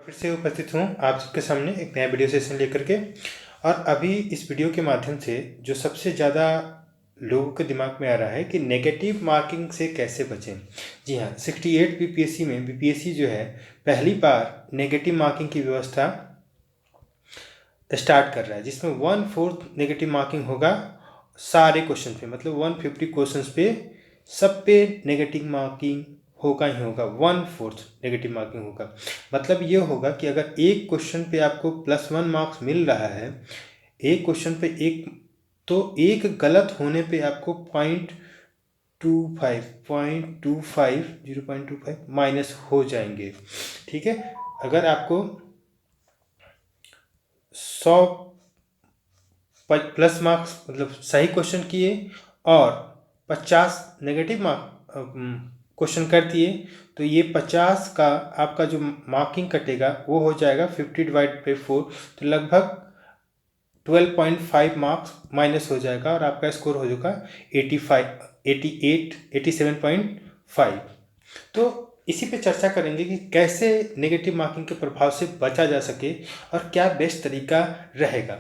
फिर से उपस्थित हूँ आप सबके सामने एक नया वीडियो सेशन लेकर के। और अभी इस वीडियो के माध्यम से जो सबसे ज़्यादा लोगों के दिमाग में आ रहा है कि नेगेटिव मार्किंग से कैसे बचें। जी हाँ, 68 बीपीएससी में बीपीएससी जो है पहली बार नेगेटिव मार्किंग की व्यवस्था स्टार्ट कर रहा है, जिसमें 1/4 नेगेटिव मार्किंग होगा सारे क्वेश्चन पे, मतलब 150 क्वेश्चन पे सब पे नेगेटिव मार्किंग होगा ही होगा। 1/4 नेगेटिव मार्किंग होगा, मतलब ये होगा कि अगर एक क्वेश्चन पे आपको +1 मार्क्स मिल रहा है, एक क्वेश्चन पे एक, तो एक गलत होने पे आपको 0.25 माइनस हो जाएंगे। ठीक है, अगर आपको 100 प्लस मार्क्स मतलब सही क्वेश्चन किए और 50 नेगेटिव क्वेश्चन कर दिए, तो ये 50 का आपका जो मार्किंग कटेगा वो हो जाएगा 50/4, तो लगभग 12.5 मार्क्स माइनस हो जाएगा और आपका स्कोर हो जाएगा 87.5। तो इसी पे चर्चा करेंगे कि कैसे नेगेटिव मार्किंग के प्रभाव से बचा जा सके और क्या बेस्ट तरीका रहेगा।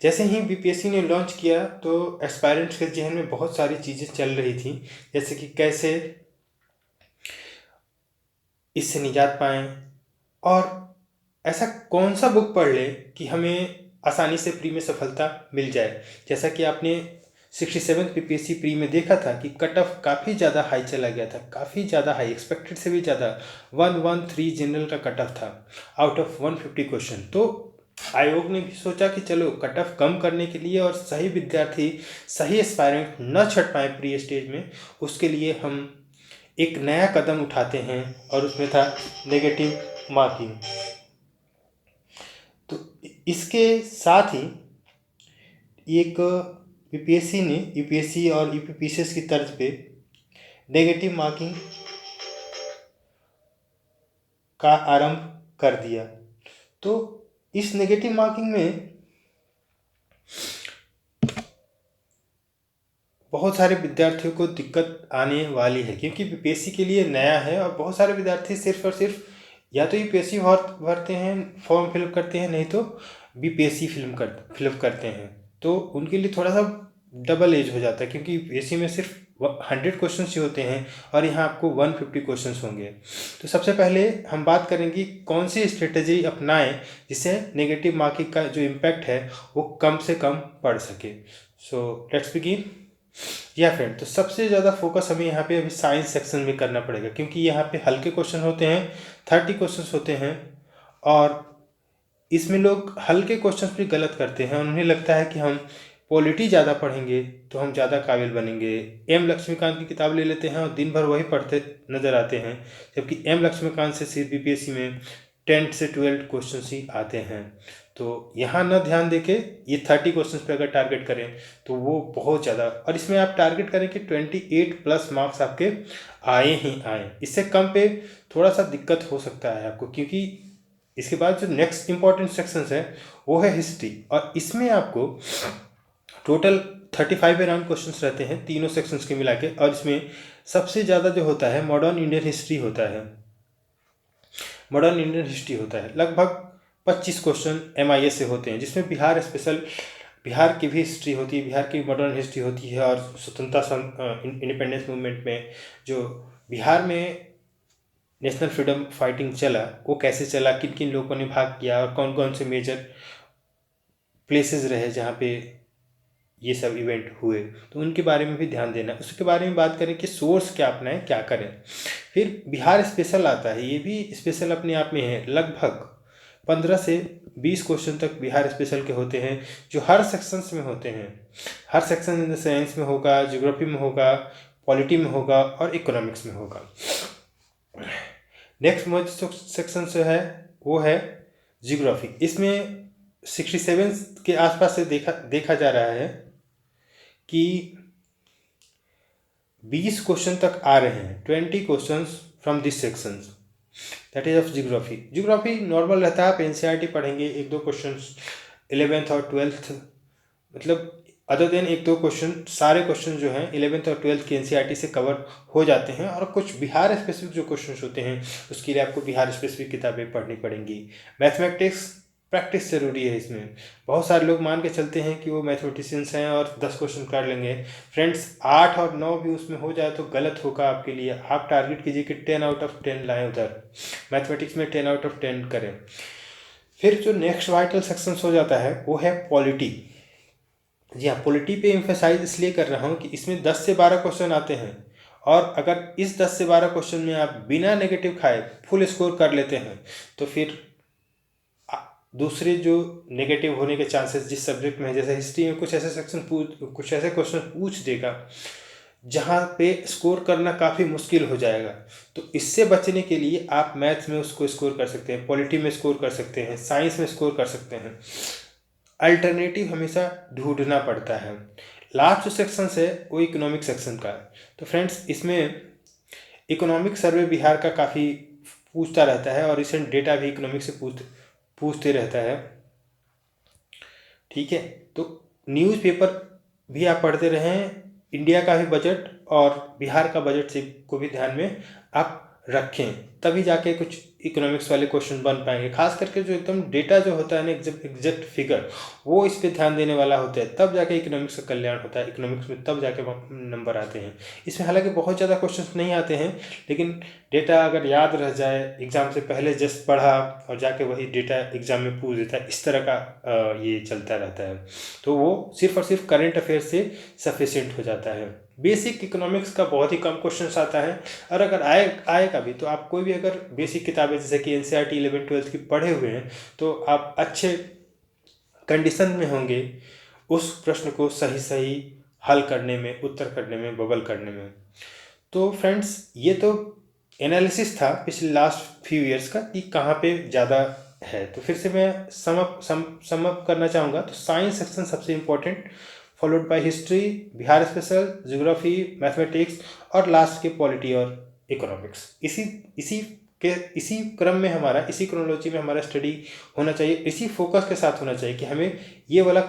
जैसे ही बीपीएससी ने लॉन्च किया तो एस्पायरेंट्स के जहन में बहुत सारी चीज़ें चल रही थी, जैसे कि कैसे इससे निजात पाएँ और ऐसा कौन सा बुक पढ़ ले कि हमें आसानी से प्री में सफलता मिल जाए। जैसा कि आपने 67 बीपीएससी प्री में देखा था कि कट ऑफ काफ़ी ज़्यादा हाई चला गया था, काफ़ी ज़्यादा हाई, एक्सपेक्टेड से भी ज़्यादा 113 जनरल का कट ऑफ था आउट ऑफ 150 क्वेश्चन। तो आयोग ने भी सोचा कि चलो कट ऑफ कम करने के लिए और सही विद्यार्थी, सही एस्पायरेंट न छट पाए प्री स्टेज में, उसके लिए हम एक नया कदम उठाते हैं और उसमें था नेगेटिव मार्किंग। तो इसके साथ ही एक बीपीएससी ने यूपीएससी और यूपीपीसीएस की तर्ज पे नेगेटिव मार्किंग का आरंभ कर दिया। तो इस नेगेटिव मार्किंग में बहुत सारे विद्यार्थियों को दिक्कत आने वाली है, क्योंकि बीपीएससी के लिए नया है और बहुत सारे विद्यार्थी सिर्फ और सिर्फ या तो यूपीएससी भरते हैं, फॉर्म फिलअप करते हैं, नहीं तो बीपीएससी फिलअप करते हैं। तो उनके लिए थोड़ा सा डबल एज हो जाता है, क्योंकि यूपीएससी में सिर्फ 100 क्वेश्चन ही होते हैं और यहाँ आपको 150 क्वेश्चन होंगे। तो सबसे पहले हम बात करेंगे कौन सी स्ट्रेटजी अपनाएं जिससे नेगेटिव मार्किंग का जो इम्पैक्ट है वो कम से कम पड़ सके। So let's begin. या फ्रेंड, तो सबसे ज़्यादा फोकस हमें यहाँ पे अभी साइंस सेक्शन में करना पड़ेगा, क्योंकि यहाँ पे हल्के क्वेश्चन होते हैं, 30 क्वेश्चन होते हैं और इसमें लोग हल्के क्वेश्चन भी गलत करते हैं। उन्हें लगता है कि हम पॉलिटी ज़्यादा पढ़ेंगे तो हम ज़्यादा काबिल बनेंगे। एम लक्ष्मीकांत की किताब ले लेते हैं और दिन भर वही पढ़ते नज़र आते हैं, जबकि एम लक्ष्मीकांत से सिर्फ बीपीएससी में 10 से 12 क्वेश्चन ही आते हैं। तो यहाँ न ध्यान देके ये 30 क्वेश्चन पे अगर टारगेट करें तो वो बहुत ज़्यादा, और इसमें आप टारगेट करें कि 28+ मार्क्स आपके आए ही आए। इससे कम पे थोड़ा सा दिक्कत हो सकता है आपको, क्योंकि इसके बाद जो नेक्स्ट इंपॉर्टेंट सेक्शंस है वो है हिस्ट्री, और इसमें आपको टोटल 35 अराउंड क्वेश्चंस रहते हैं तीनों सेक्शंस के मिला के। और इसमें सबसे ज़्यादा जो होता है मॉडर्न इंडियन हिस्ट्री होता है। मॉडर्न इंडियन हिस्ट्री होता है लगभग 25 क्वेश्चन MIS से होते हैं, जिसमें बिहार स्पेशल, बिहार की भी हिस्ट्री होती है, बिहार की मॉडर्न हिस्ट्री होती है, और स्वतंत्रता इंडिपेंडेंस मूवमेंट में जो बिहार में नेशनल फ्रीडम फाइटिंग चला वो कैसे चला, किन किन लोगों ने भाग किया और कौन कौन से मेजर प्लेसेस रहे जहाँ पे ये सब इवेंट हुए, तो उनके बारे में भी ध्यान देना। उसके बारे में बात करें कि सोर्स क्या अपनाएं, क्या करें। फिर बिहार स्पेशल आता है, ये भी स्पेशल अपने आप में है। लगभग 15 से 20 क्वेश्चन तक बिहार स्पेशल के होते हैं, जो हर सेक्शंस में होते हैं। हर सेक्शन इन साइंस में होगा, ज्योग्राफी में होगा, पॉलिटी में होगा और इकोनॉमिक्स में होगा। नेक्स्ट जो सेक्शन से है वो है ज्योग्राफी। इसमें 67 के आसपास से देखा जा रहा है कि 20 क्वेश्चन तक आ रहे हैं, 20 questions from this sections, that is of geography. Geography normal रहता है, आप NCERT पढ़ेंगे, 1-2 क्वेश्चन 11th और 12th, मतलब अदर देन एक दो क्वेश्चन, सारे क्वेश्चन जो हैं 11th और 12th के एनसीईआरटी से कवर हो जाते हैं, और कुछ बिहार स्पेसिफिक जो क्वेश्चन होते हैं उसके लिए आपको बिहार स्पेसिफिक किताबें पढ़नी पड़ेंगी। मैथमेटिक्स प्रैक्टिस ज़रूरी है इसमें। बहुत सारे लोग मान के चलते हैं कि वो मैथमेटिशियंस हैं और 10 क्वेश्चन कर लेंगे। फ्रेंड्स 8 और 9 भी उसमें हो जाए तो गलत होगा आपके लिए। आप टारगेट कीजिए कि 10 आउट ऑफ 10 लाएँ उधर, मैथमेटिक्स में 10 आउट ऑफ 10 करें। फिर जो नेक्स्ट वाइटल सेक्शंस हो जाता है वो है पॉलिटी। जी हाँ, पॉलिटी पे एम्फेसाइज इसलिए कर रहा हूँ कि इसमें 10 से 12 क्वेश्चन आते हैं, और अगर इस 10 से 12 क्वेश्चन में आप बिना नेगेटिव खाए फुल स्कोर कर लेते हैं तो फिर दूसरे जो नेगेटिव होने के चांसेस जिस सब्जेक्ट में है, जैसे हिस्ट्री में कुछ ऐसे कुछ ऐसे क्वेश्चन पूछ देगा जहाँ पे स्कोर करना काफ़ी मुश्किल हो जाएगा। तो इससे बचने के लिए आप मैथ्स में उसको स्कोर कर सकते हैं, पॉलिटी में स्कोर कर सकते हैं, साइंस में स्कोर कर सकते हैं। अल्टरनेटिव हमेशा ढूंढना पड़ता है। लास्ट जो सेक्शन है वो इकोनॉमिक सेक्शन का है। तो फ्रेंड्स इसमें इकोनॉमिक सर्वे बिहार का काफ़ी पूछता रहता है, और रिसेंट डेटा भी इकोनॉमिक से पूछते रहता है। ठीक है, तो न्यूज़पेपर भी आप पढ़ते रहें, इंडिया का भी बजट और बिहार का बजट से को भी ध्यान में आप रखें, तभी जाके कुछ इकोनॉमिक्स वाले क्वेश्चन बन पाएंगे। खास करके जो एकदम डेटा जो होता है ना, एग्जैक्ट फिगर, वो इस पे ध्यान देने वाला होता है, तब जाके इकोनॉमिक्स का कल्याण होता है। इकोनॉमिक्स में तब जाके नंबर आते हैं। इसमें हालांकि बहुत ज़्यादा क्वेश्चंस नहीं आते हैं, लेकिन डेटा अगर याद रह जाए, एग्ज़ाम से पहले जस्ट पढ़ा और जाके वही डेटा एग्ज़ाम में पूछ देता है, इस तरह का ये चलता रहता है। तो वो सिर्फ और सिर्फ करंट अफेयर से सफिशिएंट हो जाता है। बेसिक इकोनॉमिक्स का बहुत ही कम क्वेश्चंस आता है, और अगर आएगा भी तो आप कोई भी अगर बेसिक किताबें जैसे कि एनसीईआरटी 11th 12th की पढ़े हुए हैं तो आप अच्छे कंडीशन में होंगे उस प्रश्न को सही सही हल करने में, उत्तर करने में, बबल करने में। तो फ्रेंड्स ये तो एनालिसिस था पिछले लास्ट फ्यू ईयर्स का कि कहाँ पे ज़्यादा है। तो फिर से मैं सम अप करना चाहूँगा। तो साइंस सेक्शन सबसे important, followed by history, Bihar special, geography, mathematics, और लास्ट के पॉलिटी और इकोनॉमिक्स। इसी क्रम में हमारा, इसी क्रोनोलॉजी में हमारा स्टडी होना चाहिए, इसी फोकस के साथ होना चाहिए कि हमें ये वाला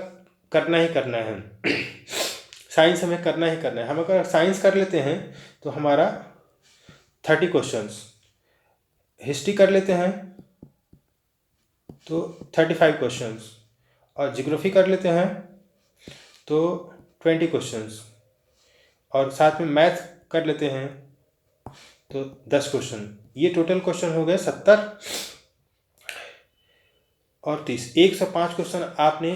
करना ही करना है। साइंस हमें करना ही करना है। हम अगर साइंस कर लेते हैं तो हमारा 30 क्वेश्चंस, हिस्ट्री कर लेते हैं तो 35 क्वेश्चंस, और ज्योग्राफी कर लेते हैं तो 20 क्वेश्चंस, और साथ में मैथ कर लेते हैं तो 10 क्वेश्चन। ये टोटल क्वेश्चन हो गए 70 और 30, 105 क्वेश्चन आपने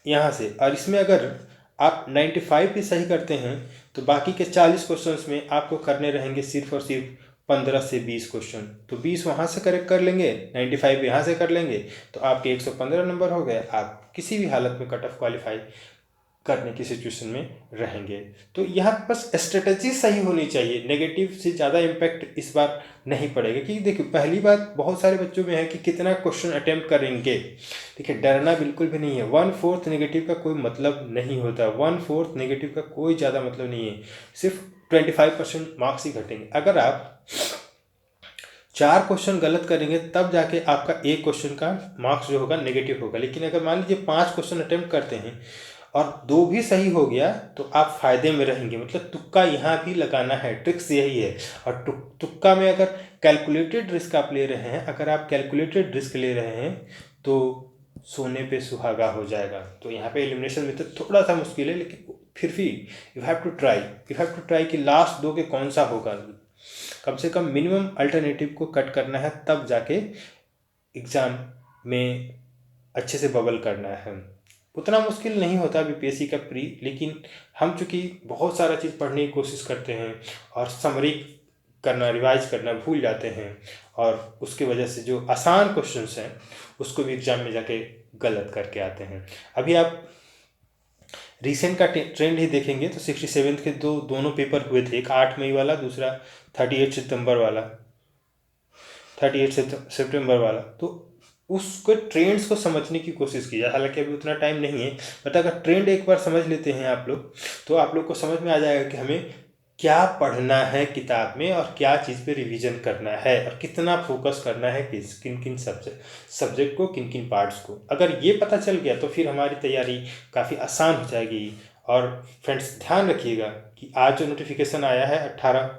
यहाँ से। और इसमें अगर आप 95 भी सही करते हैं तो बाकी के 40 क्वेश्चंस में आपको करने रहेंगे सिर्फ और सिर्फ 15 से 20 क्वेश्चन। तो 20 वहाँ से करेक्ट कर लेंगे, 95 यहाँ से कर लेंगे, तो आपके 115 नंबर हो गए। आप किसी भी हालत में कट ऑफ क्वालिफाई करने की सिचुएशन में रहेंगे। तो यहाँ बस स्ट्रेटजी सही होनी चाहिए, नेगेटिव से ज़्यादा इम्पैक्ट इस बार नहीं पड़ेगा। क्योंकि देखिए, पहली बात बहुत सारे बच्चों में है कि कितना क्वेश्चन अटेम्प्ट करेंगे। देखिए, डरना बिल्कुल भी नहीं है। 1/4 नेगेटिव का कोई मतलब नहीं होता, 1/4 नेगेटिव का कोई ज़्यादा मतलब नहीं है। सिर्फ 25% मार्क्स ही घटेंगे। अगर आप 4 क्वेश्चन गलत करेंगे तब जाके आपका एक क्वेश्चन का मार्क्स जो होगा नेगेटिव होगा। लेकिन अगर मान लीजिए 5 क्वेश्चन अटेम्प्ट करते हैं और 2 भी सही हो गया तो आप फायदे में रहेंगे। मतलब तुक्का यहाँ भी लगाना है, ट्रिक्स यही है। और तुक्का में अगर कैलकुलेटेड रिस्क आप ले रहे हैं, अगर आप कैलकुलेटेड रिस्क ले रहे हैं तो सोने पे सुहागा हो जाएगा। तो यहाँ पे एलिमिनेशन मेथड थोड़ा सा मुश्किल है, लेकिन फिर भी यू हैव टू ट्राई कि लास्ट 2 के कौन सा होगा। कम से कम मिनिमम अल्टरनेटिव को कट करना है, तब जाके एग्ज़ाम में अच्छे से बबल करना है। उतना मुश्किल नहीं होता बीपीएससी का प्री, लेकिन हम चूँकि बहुत सारा चीज़ पढ़ने की कोशिश करते हैं और समरी करना, रिवाइज करना भूल जाते हैं, और उसके वजह से जो आसान क्वेश्चंस हैं उसको भी एग्ज़ाम में जाके गलत करके आते हैं। अभी आप रिसेंट का ट्रेंड ही देखेंगे तो 67 के दोनों पेपर हुए थे, एक 8 मई वाला, दूसरा 38 सितंबर वाला, 38 सितंबर वाला। तो उसको ट्रेंड्स को समझने की कोशिश कीजिए। हालांकि अभी उतना टाइम नहीं है, बट अगर ट्रेंड एक बार समझ लेते हैं आप लोग तो आप लोग को समझ में आ जाएगा कि हमें क्या पढ़ना है किताब में और क्या चीज़ पे रिवीजन करना है और कितना फोकस करना है किन किन सब्जेक्ट को, किन किन पार्ट्स को। अगर ये पता चल गया तो फिर हमारी तैयारी काफ़ी आसान हो जाएगी। और फ्रेंड्स ध्यान रखिएगा कि आज जो नोटिफिकेशन आया है 18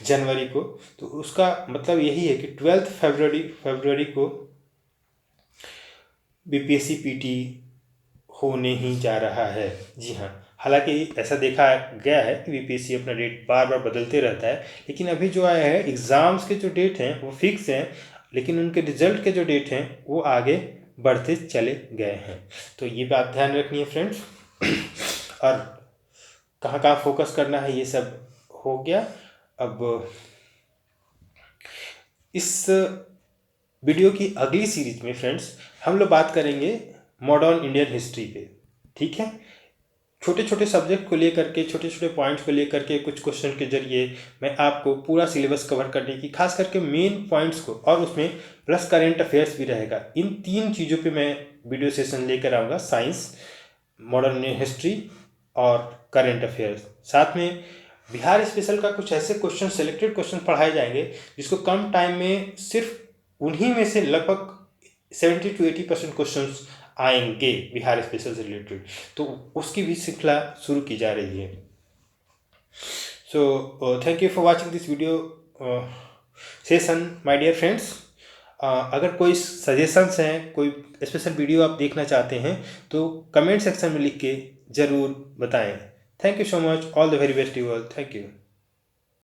जनवरी को, तो उसका मतलब यही है कि 12 फरवरी को बीपीएससी पीटी होने ही जा रहा है। जी हाँ, हालांकि ऐसा देखा गया है कि बीपीएससी अपना डेट बार बार बदलते रहता है, लेकिन अभी जो आया है एग्ज़ाम्स के जो डेट हैं वो फिक्स हैं, लेकिन उनके रिजल्ट के जो डेट हैं वो आगे बढ़ते चले गए हैं। तो ये बात ध्यान रखनी है फ्रेंड्स। और कहाँ कहाँ फोकस करना है ये सब हो गया। अब इस वीडियो की अगली सीरीज में फ्रेंड्स हम लोग बात करेंगे मॉडर्न इंडियन हिस्ट्री पे। ठीक है, छोटे छोटे सब्जेक्ट को लेकर के, छोटे छोटे पॉइंट्स को लेकर के कुछ क्वेश्चन के जरिए मैं आपको पूरा सिलेबस कवर करने की, खास करके मेन पॉइंट्स को, और उसमें प्लस करेंट अफेयर्स भी रहेगा। इन 3 चीज़ों पे मैं वीडियो सेशन लेकर आऊँगा, साइंस, मॉडर्न हिस्ट्री और करेंट अफेयर्स। साथ में बिहार स्पेशल का कुछ ऐसे क्वेश्चन, सेलेक्टेड क्वेश्चन पढ़ाए जाएंगे जिसको कम टाइम में सिर्फ उन्हीं में से लगभग 70 to 80% क्वेश्चन आएंगे बिहार स्पेशल से रिलेटेड। तो उसकी भी श्रृंखला शुरू की जा रही है। So thank you for watching this video session my dear friends. अगर कोई सजेशंस हैं, कोई स्पेशल वीडियो आप देखना चाहते हैं तो कमेंट सेक्शन में लिख के ज़रूर बताएं। Thank you so much, all the very best you all, thank you.